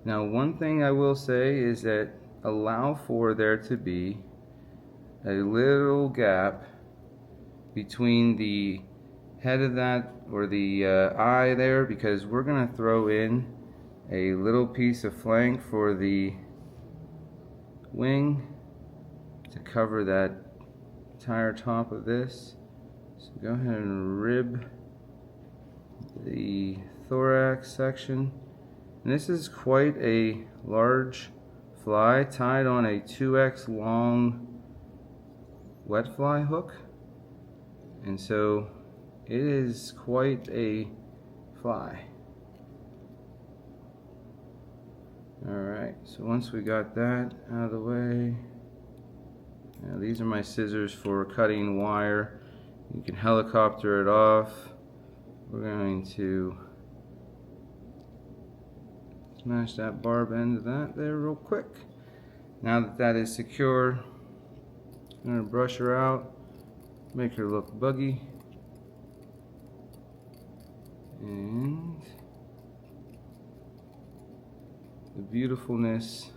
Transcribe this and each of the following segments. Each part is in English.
Now, one thing I will say is that allow for there to be a little gap between the head of that, or the eye there, because we're going to throw in a little piece of flank for the wing to cover that entire top of this. So go ahead and rib the thorax section. And this is quite a large fly tied on a 2x long wet fly hook, and so it is quite a fly. Alright, so once we got that out of the way, now these are my scissors for cutting wire. You can helicopter it off. We're going to smash that barb end of that there real quick. Now that that is secure, I'm going to brush her out, make her look buggy, and the beautifulness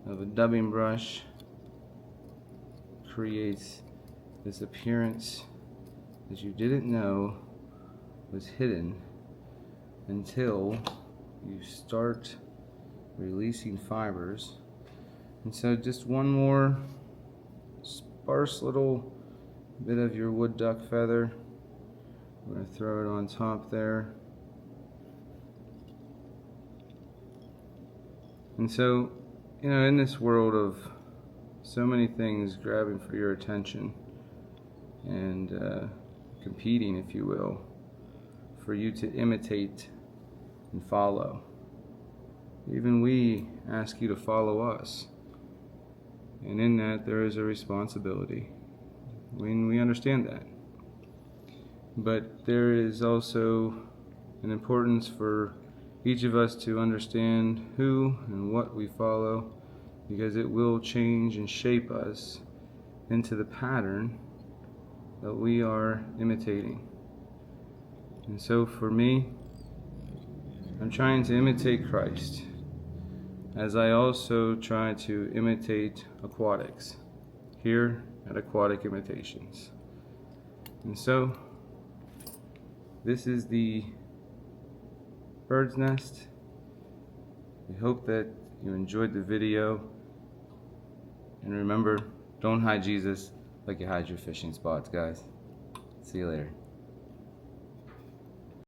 of a dubbing brush creates this appearance that you didn't know was hidden until you start releasing fibers. And so just one more sparse little bit of your wood duck feather. We're going to throw it on top there. And so, you know, in this world of so many things grabbing for your attention and competing, if you will, for you to imitate and follow, even we ask you to follow us. And in that, there is a responsibility. We understand that. But there is also an importance for each of us to understand who and what we follow, because it will change and shape us into the pattern that we are imitating. And so for me, I'm trying to imitate Christ, as I also try to imitate aquatics here at Aquatic Imitations. And so this is the bird's nest. We hope that you enjoyed the video, and remember, don't hide Jesus like you hide your fishing spots, guys. See you later.